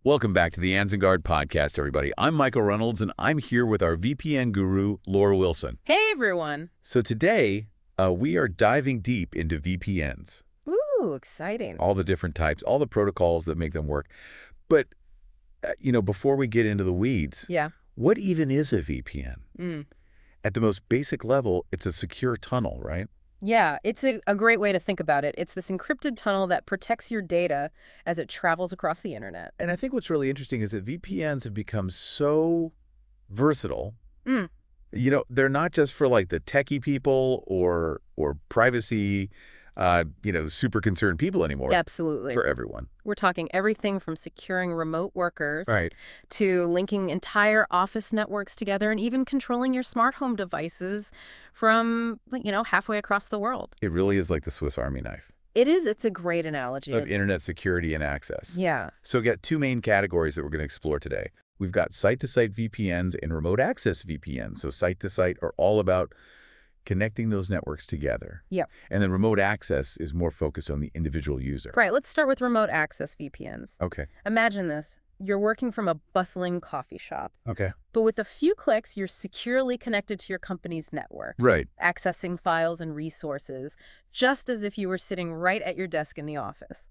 Welcome back to the AnzenGuard Podcast, everybody. I'm Michael Reynolds, and I'm here with our VPN guru, Laura Wilson. Hey, everyone. So today, we are diving deep into VPNs. Ooh, exciting. All the different types, all the protocols that make them work. But, before we get into the weeds, what even is a VPN? At the most basic level, it's a secure tunnel, right? Yeah, it's a great way to think about it. It's this encrypted tunnel that protects your data as it travels across the internet. And I think what's really interesting is that VPNs have become so versatile. They're not just for like the techie people or privacy, super concerned people anymore. Absolutely. For everyone. We're talking everything from securing remote workers to linking entire office networks together and even controlling your smart home devices from, halfway across the world. It really is like the Swiss Army knife. It is. It's a great analogy. Of internet security and access. Yeah. So we've got two main categories that we're going to explore today. We've got site-to-site VPNs and remote access VPNs. So site-to-site are all about connecting those networks together. Yep. And then remote access is more focused on the individual user. Right. Let's start with remote access VPNs. Okay. Imagine this. You're working from a bustling coffee shop. Okay. But with a few clicks, you're securely connected to your company's network. Right. Accessing files and resources, just as if you were sitting right at your desk in the office.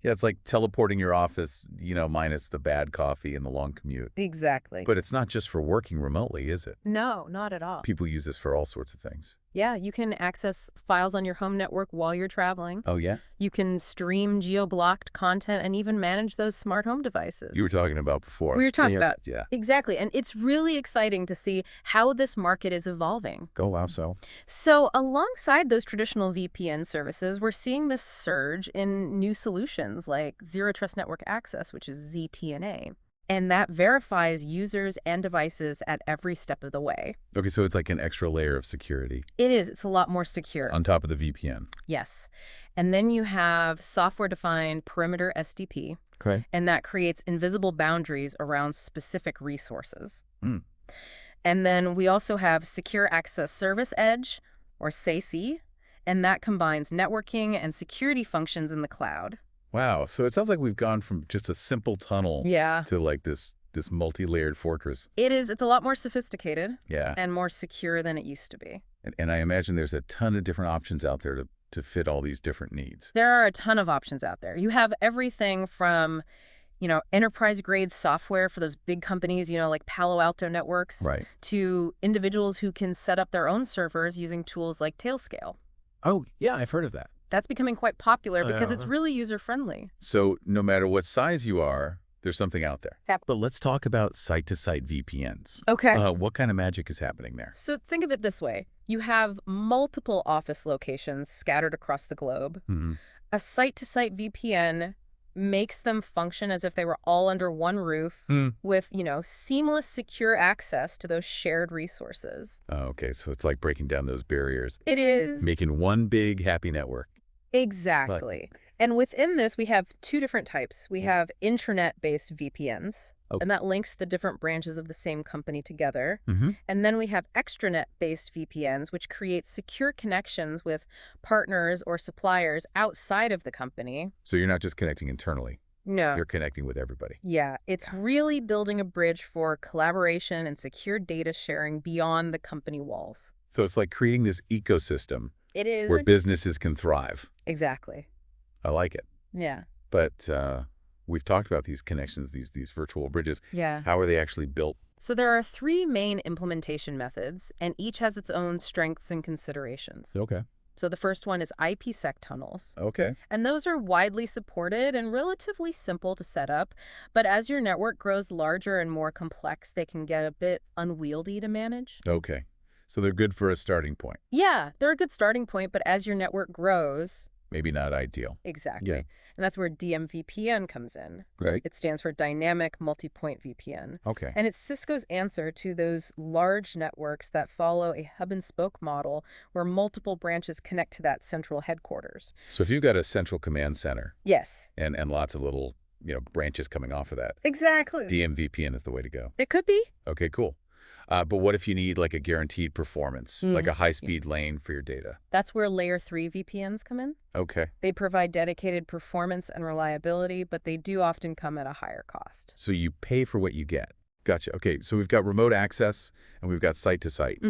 Yeah, it's like teleporting your office, minus the bad coffee and the long commute. Exactly. But it's not just for working remotely, is it? No, not at all. People use this for all sorts of things. Yeah, you can access files on your home network while you're traveling. Oh, yeah? You can stream geo-blocked content and even manage those smart home devices. You were talking about before. We were talking about. Yeah. Exactly. And it's really exciting to see how this market is evolving. Oh, wow, so? So alongside those traditional VPN services, we're seeing this surge in new solutions like Zero Trust Network Access, which is ZTNA. And that verifies users and devices at every step of the way. Okay, so it's like an extra layer of security. It is. It's a lot more secure. On top of the VPN. Yes. And then you have software-defined perimeter SDP. Okay. And that creates invisible boundaries around specific resources. Mm. And then we also have Secure Access Service Edge, or SASE, and that combines networking and security functions in the cloud. Wow. So it sounds like we've gone from just a simple tunnel to like this multi-layered fortress. It is. It's a lot more sophisticated and more secure than it used to be. And I imagine there's a ton of different options out there to fit all these different needs. There are a ton of options out there. You have everything from, enterprise-grade software for those big companies, like Palo Alto Networks, to individuals who can set up their own servers using tools like Tailscale. Oh, yeah, I've heard of that. That's becoming quite popular because it's really user-friendly. So no matter what size you are, there's something out there. Yep. But let's talk about site-to-site VPNs. Okay. What kind of magic is happening there? So think of it this way. You have multiple office locations scattered across the globe. Mm-hmm. A site-to-site VPN makes them function as if they were all under one roof with, seamless, secure access to those shared resources. Oh, okay, so it's like breaking down those barriers. It is. Making one big happy network. Exactly. And within this, we have two different types. We have intranet-based VPNs, and that links the different branches of the same company together. And then we have extranet-based VPNs, which create secure connections with partners or suppliers outside of the company. So you're not just connecting internally. No. You're connecting with everybody. Yeah, it's really building a bridge for collaboration and secure data sharing beyond the company walls. So it's like creating this ecosystem. It is. Where businesses can thrive. Exactly. I like it. Yeah. But we've talked about these connections, these virtual bridges. Yeah. How are they actually built? So there are three main implementation methods, and each has its own strengths and considerations. Okay. So the first one is IPsec tunnels. Okay. And those are widely supported and relatively simple to set up. But as your network grows larger and more complex, they can get a bit unwieldy to manage. Okay. So they're good for a starting point. Yeah, they're a good starting point, but as your network grows... Maybe not ideal. Exactly. Yeah. And that's where DMVPN comes in. Right. It stands for Dynamic Multipoint VPN. Okay. And it's Cisco's answer to those large networks that follow a hub-and-spoke model where multiple branches connect to that central headquarters. So if you've got a central command center... Yes. And lots of little, branches coming off of that... Exactly. DMVPN is the way to go. It could be. Okay, cool. But what if you need like a guaranteed performance, like a high-speed lane for your data? That's where Layer 3 VPNs come in. Okay. They provide dedicated performance and reliability, but they do often come at a higher cost. So you pay for what you get. Gotcha. Okay, so we've got remote access and we've got site-to-site.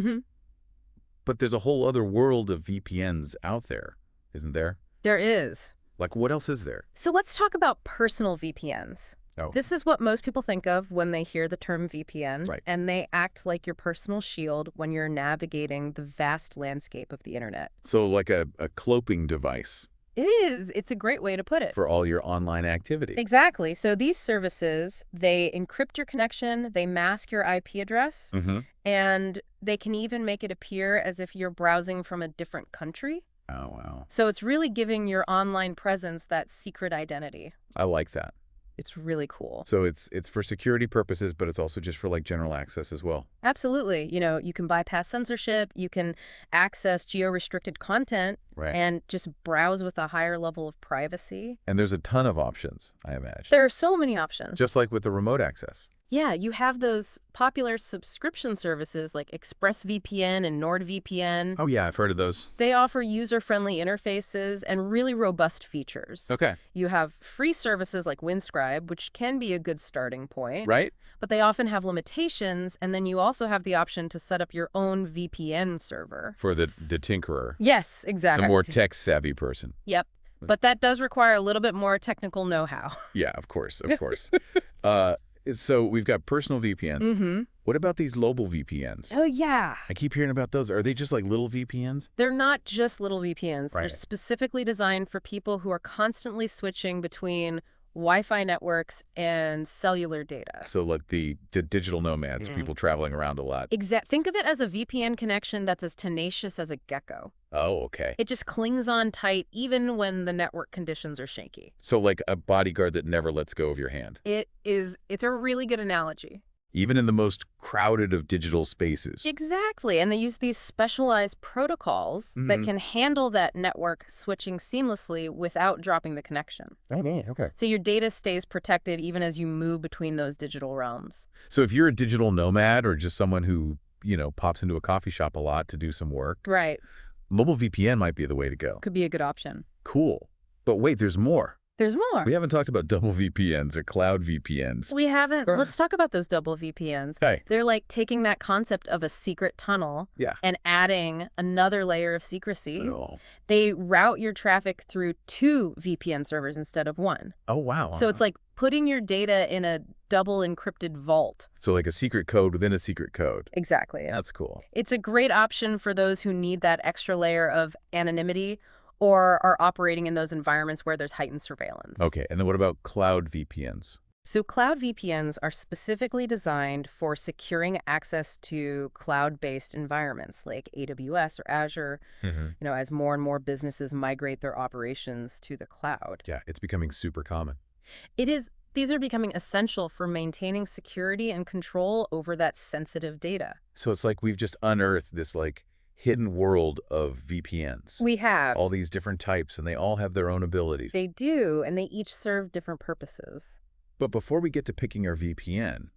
But there's a whole other world of VPNs out there, isn't there? There is. Like, what else is there? So let's talk about personal VPNs. Oh. This is what most people think of when they hear the term VPN, Right. and they act like your personal shield when you're navigating the vast landscape of the internet. So like a cloaking device. It is. It's a great way to put it. For all your online activity. Exactly. So these services, they encrypt your connection, they mask your IP address, and they can even make it appear as if you're browsing from a different country. Oh, wow. So it's really giving your online presence that secret identity. I like that. It's really cool. So it's for security purposes, but it's also just for like general access as well. Absolutely. You know, you can bypass censorship, you can access geo-restricted content, Right. and just browse with a higher level of privacy. And there's a ton of options, I imagine. There are so many options. Just like with the remote access. Yeah, you have those popular subscription services like ExpressVPN and NordVPN. Oh, yeah, I've heard of those. They offer user-friendly interfaces and really robust features. Okay. You have free services like Windscribe, which can be a good starting point. Right? But they often have limitations, and then you also have the option to set up your own VPN server. For the tinkerer. Yes, exactly. The more tech-savvy person. Yep. But that does require a little bit more technical know-how. Yeah, of course, of course. So we've got personal VPNs. What about these global VPNs? Oh, yeah. I keep hearing about those. Are they just like little VPNs? They're not just little VPNs. Right. They're specifically designed for people who are constantly switching between Wi-Fi networks and cellular data. So like the digital nomads, people traveling around a lot. Think of it as a VPN connection that's as tenacious as a gecko. Oh, okay. It just clings on tight even when the network conditions are shaky. So like a bodyguard that never lets go of your hand. It's a really good analogy. Even in the most crowded of digital spaces. Exactly. And they use these specialized protocols that can handle that network switching seamlessly without dropping the connection. Okay. So your data stays protected even as you move between those digital realms. So if you're a digital nomad or just someone who, pops into a coffee shop a lot to do some work, Right. mobile VPN might be the way to go. Could be a good option. Cool. But wait, there's more. There's more. We haven't talked about double VPNs or cloud VPNs. We haven't. Let's talk about those double VPNs. Okay. They're like taking that concept of a secret tunnel and adding another layer of secrecy. Oh. They route your traffic through 2 VPN servers instead of 1. Oh, wow. So it's like putting your data in a double encrypted vault. So like a secret code within a secret code. Exactly. That's cool. It's a great option for those who need that extra layer of anonymity or are operating in those environments where there's heightened surveillance. Okay, and then what about cloud VPNs? So cloud VPNs are specifically designed for securing access to cloud-based environments like AWS or Azure, as more and more businesses migrate their operations to the cloud. Yeah, it's becoming super common. It is. These are becoming essential for maintaining security and control over that sensitive data. So it's like we've just unearthed this like hidden world of VPNs. We have. All these different types, and they all have their own abilities. They do, and they each serve different purposes. But before we get to picking our VPN,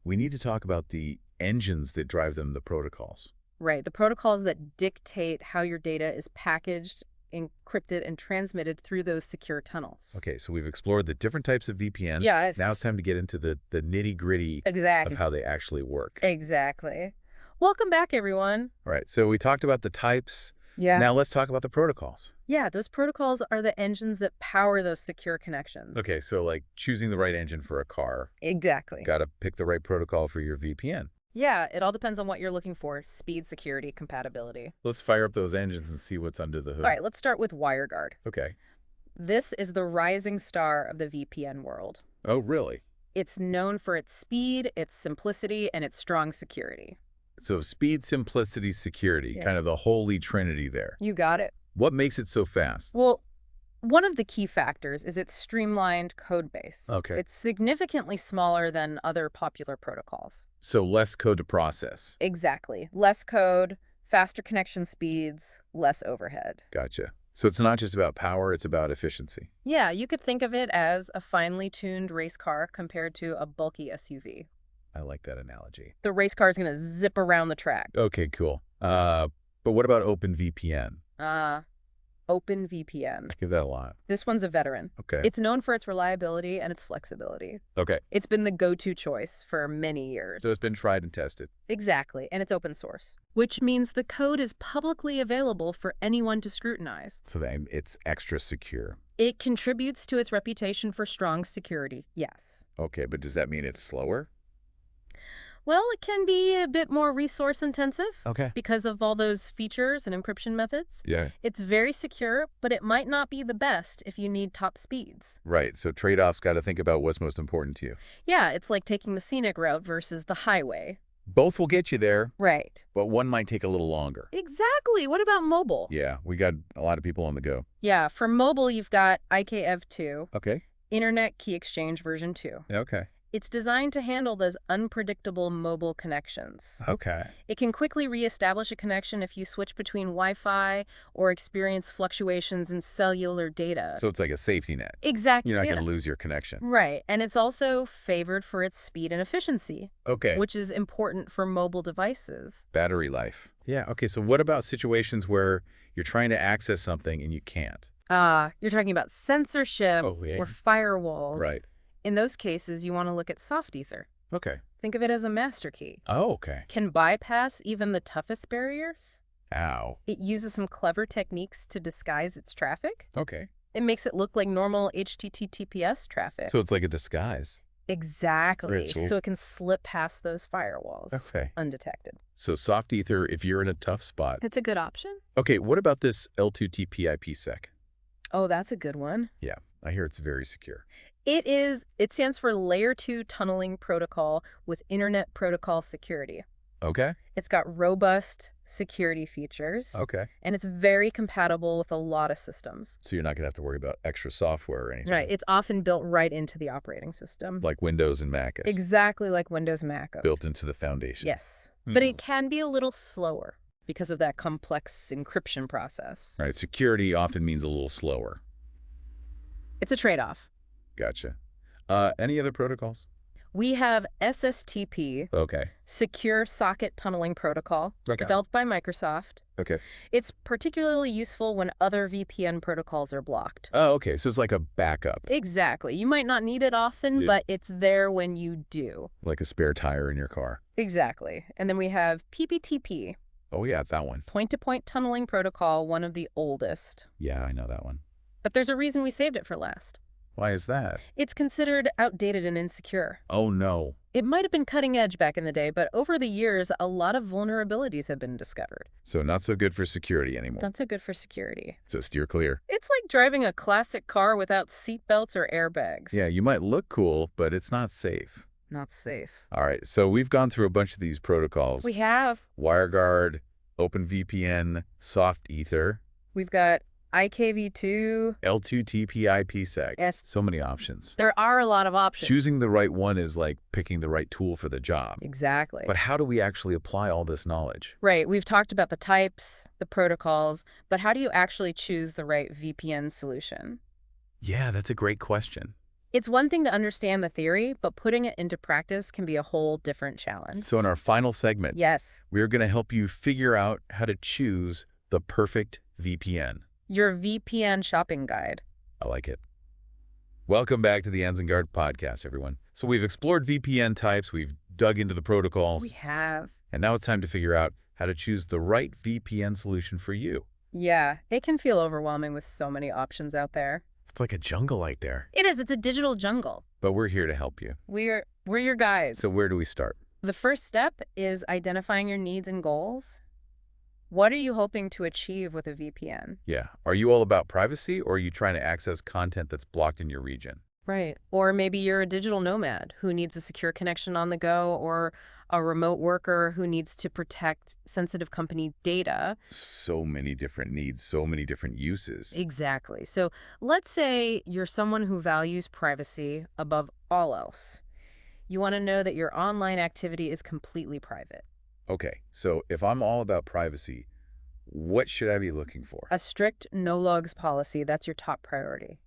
we need to talk about the engines that drive them, the protocols. Right, the protocols that dictate how your data is packaged, encrypted, and transmitted through those secure tunnels. Okay, so we've explored the different types of VPNs. Yes. Now it's time to get into the nitty-gritty Exactly. of how they actually work. Exactly. Welcome back, everyone. All right, so we talked about the types. Yeah. Now let's talk about the protocols. Yeah, those protocols are the engines that power those secure connections. Okay, so like choosing the right engine for a car. Exactly. Got to pick the right protocol for your VPN. Yeah, it all depends on what you're looking for. Speed, security, compatibility. Let's fire up those engines and see what's under the hood. All right, let's start with WireGuard. Okay. This is the rising star of the VPN world. Oh, really? It's known for its speed, its simplicity, and its strong security. So speed, simplicity, security, kind of the holy trinity there. You got it. What makes it so fast? Well, one of the key factors is its streamlined code base. Okay. It's significantly smaller than other popular protocols. So less code to process. Exactly. Less code, faster connection speeds, less overhead. Gotcha. So it's not just about power, it's about efficiency. Yeah, you could think of it as a finely tuned race car compared to a bulky SUV. I like that analogy. The race car is going to zip around the track. Okay, cool. But what about OpenVPN? OpenVPN. Give that a lot. This one's a veteran. Okay. It's known for its reliability and its flexibility. Okay. It's been the go-to choice for many years. So it's been tried and tested. Exactly, and it's open source, which means the code is publicly available for anyone to scrutinize. So that it's extra secure. It contributes to its reputation for strong security, yes. Okay, but does that mean it's slower? Well, it can be a bit more resource-intensive. Okay. Because of all those features and encryption methods. Yeah. It's very secure, but it might not be the best if you need top speeds. Right, so trade-offs got to think about what's most important to you. Yeah, it's like taking the scenic route versus the highway. Both will get you there. Right. But one might take a little longer. Exactly. What about mobile? Yeah, we got a lot of people on the go. Yeah, for mobile, you've got IKEv2, Okay. Internet Key Exchange version 2. Okay. It's designed to handle those unpredictable mobile connections. Okay. It can quickly reestablish a connection if you switch between Wi-Fi or experience fluctuations in cellular data. So it's like a safety net. Exactly. You're not going to lose your connection. Right. And it's also favored for its speed and efficiency. Okay. Which is important for mobile devices. Battery life. Yeah, okay, so what about situations where you're trying to access something and you can't? You're talking about censorship or firewalls. Right. In those cases, you want to look at soft ether. Okay. Think of it as a master key. Oh, okay. Can bypass even the toughest barriers. Ow. It uses some clever techniques to disguise its traffic. Okay. It makes it look like normal HTTPS traffic. So it's like a disguise. Exactly. Right, so it can slip past those firewalls undetected. So soft ether if you're in a tough spot. It's a good option. Okay, what about this L2TP IPsec? Oh, that's a good one. Yeah, I hear it's very secure. It stands for Layer 2 Tunneling Protocol with Internet Protocol Security. Okay. It's got robust security features. Okay. And it's very compatible with a lot of systems. So you're not going to have to worry about extra software or anything. Right. It's often built right into the operating system. Like Windows and Mac. Exactly like Windows Mac. Built into the foundation. Yes. But it can be a little slower because of that complex encryption process. Right. Security often means a little slower. It's a trade-off. Gotcha. Any other protocols? We have SSTP, Secure Socket Tunneling Protocol, developed by Microsoft. Okay. It's particularly useful when other VPN protocols are blocked. Oh, okay. So it's like a backup. Exactly. You might not need it often, but it's there when you do. Like a spare tire in your car. Exactly. And then we have PPTP. Oh, yeah, that one. Point-to-point tunneling protocol, one of the oldest. Yeah, I know that one. But there's a reason we saved it for last. Why is that? It's considered outdated and insecure. Oh, no. It might have been cutting edge back in the day, but over the years, a lot of vulnerabilities have been discovered. So not so good for security anymore. Not so good for security. So steer clear. It's like driving a classic car without seatbelts or airbags. Yeah, you might look cool, but it's not safe. Not safe. All right, so we've gone through a bunch of these protocols. We have. WireGuard, OpenVPN, Soft Ether. We've got IKv2. L2TP IPsec. Yes. So many options. There are a lot of options. Choosing the right one is like picking the right tool for the job. Exactly. But how do we actually apply all this knowledge? Right. We've talked about the types, the protocols, but how do you actually choose the right VPN solution? Yeah, that's a great question. It's one thing to understand the theory, but putting it into practice can be a whole different challenge. So in our final segment, we're going to help you figure out how to choose the perfect VPN. Your VPN shopping guide. I like it. Welcome back to the AnzenGuard Podcast, everyone. So we've explored VPN types, we've dug into the protocols. We have. And now it's time to figure out how to choose the right VPN solution for you. Yeah, it can feel overwhelming with so many options out there. It's like a jungle out there. It is. It's a digital jungle. But we're here to help you. We're your guides. So where do we start? The first step is identifying your needs and goals. What are you hoping to achieve with a VPN? Yeah. Are you all about privacy, or are you trying to access content that's blocked in your region? Right. Or maybe you're a digital nomad who needs a secure connection on the go, or a remote worker who needs to protect sensitive company data. So many different needs, so many different uses. Exactly. So let's say you're someone who values privacy above all else. You want to know that your online activity is completely private. Okay, so if I'm all about privacy, what should I be looking for? A strict no-logs policy, that's your top priority.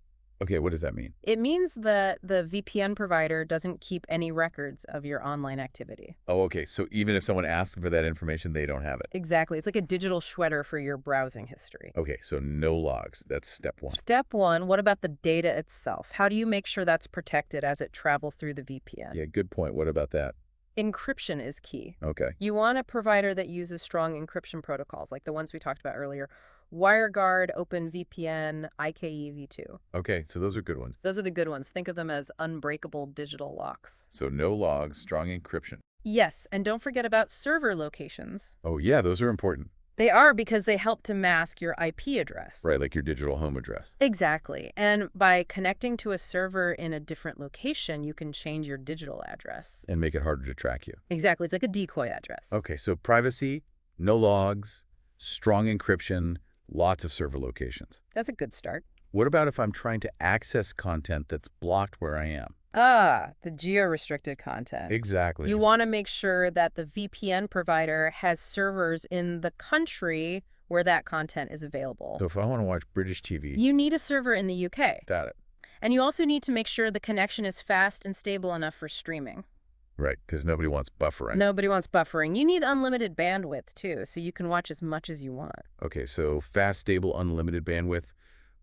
Okay, what does that mean? It means that the VPN provider doesn't keep any records of your online activity. Oh, okay. So even if someone asks for that information, they don't have it. Exactly. It's like a digital shredder for your browsing history. Okay, so no logs. That's step one. Step one, what about the data itself? How do you make sure that's protected as it travels through the VPN? Yeah, good point. What about that? Encryption is key. Okay. You want a provider that uses strong encryption protocols, like the ones we talked about earlier. WireGuard, OpenVPN, IKEv2. Okay, so those are good ones. Those are the good ones. Think of them as unbreakable digital locks. So no logs, strong encryption. Yes, and don't forget about server locations. Oh, yeah, those are important. They are because they help to mask your IP address. Right, like your digital home address. Exactly. And by connecting to a server in a different location, you can change your digital address. And make it harder to track you. Exactly. It's like a decoy address. Okay, so privacy, no logs, strong encryption, lots of server locations. That's a good start. What about if I'm trying to access content that's blocked where I am? The geo-restricted content. Exactly. You want to make sure that the VPN provider has servers in the country where that content is available. So if I want to watch British TV... You need a server in the UK. Got it. And you also need to make sure the connection is fast and stable enough for streaming. Right, because nobody wants buffering. Nobody wants buffering. You need unlimited bandwidth, too, so you can watch as much as you want. Okay, so fast, stable, unlimited bandwidth.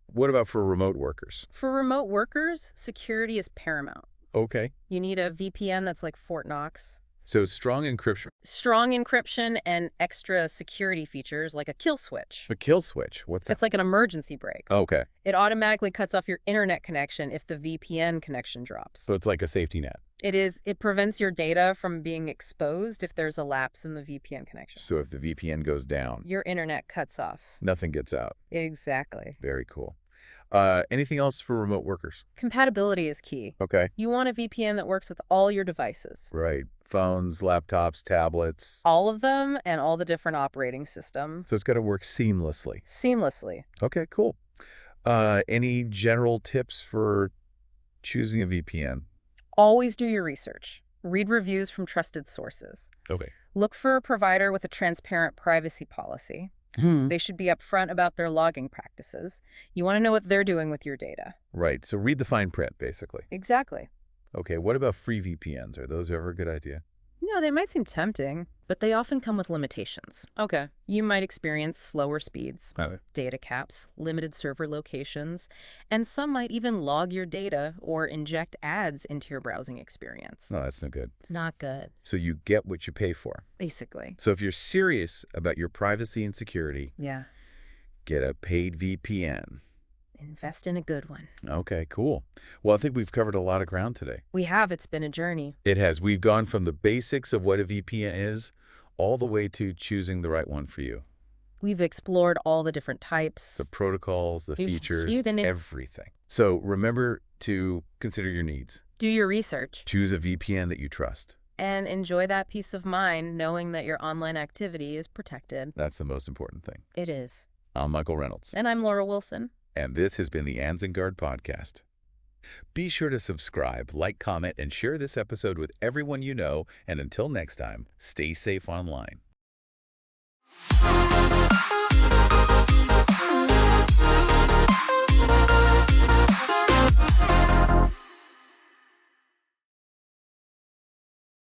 What about for remote workers? For remote workers, security is paramount. Okay. You need a VPN that's like Fort Knox. So strong encryption. Strong encryption and extra security features like a kill switch. A kill switch? What's that? It's like an emergency brake. Okay. It automatically cuts off your internet connection if the VPN connection drops. So it's like a safety net. It is. It prevents your data from being exposed if there's a lapse in the VPN connection. So if the VPN goes down, your internet cuts off. Nothing gets out. Exactly. Very cool. Anything else for remote workers? Compatibility is key. Okay. You want a VPN that works with all your devices. Right. Phones, laptops, tablets. All of them and all the different operating systems. So it's got to work seamlessly. Seamlessly. Okay, cool. Any general tips for choosing a VPN? Always do your research. Read reviews from trusted sources. Okay. Look for a provider with a transparent privacy policy. They should be upfront about their logging practices. You want to know what they're doing with your data. Right. So read the fine print, basically. Exactly. Okay. What about free VPNs? Are those ever a good idea? No, they might seem tempting, but they often come with limitations. Okay. You might experience slower speeds, data caps, limited server locations, and some might even log your data or inject ads into your browsing experience. No, that's no good. Not good. So you get what you pay for. Basically. So if you're serious about your privacy and security, get a paid VPN. Invest in a good one. Okay, cool. Well, I think we've covered a lot of ground today. We have. It's been a journey. It has. We've gone from the basics of what a VPN is all the way to choosing the right one for you. We've explored all the different types. The protocols, the features, everything. So remember to consider your needs. Do your research. Choose a VPN that you trust. And enjoy that peace of mind knowing that your online activity is protected. That's the most important thing. It is. I'm Michael Reynolds. And I'm Laura Wilson. And this has been the AnzenGuard Podcast. Be sure to subscribe, like, comment, and share this episode with everyone you know. And until next time, stay safe online.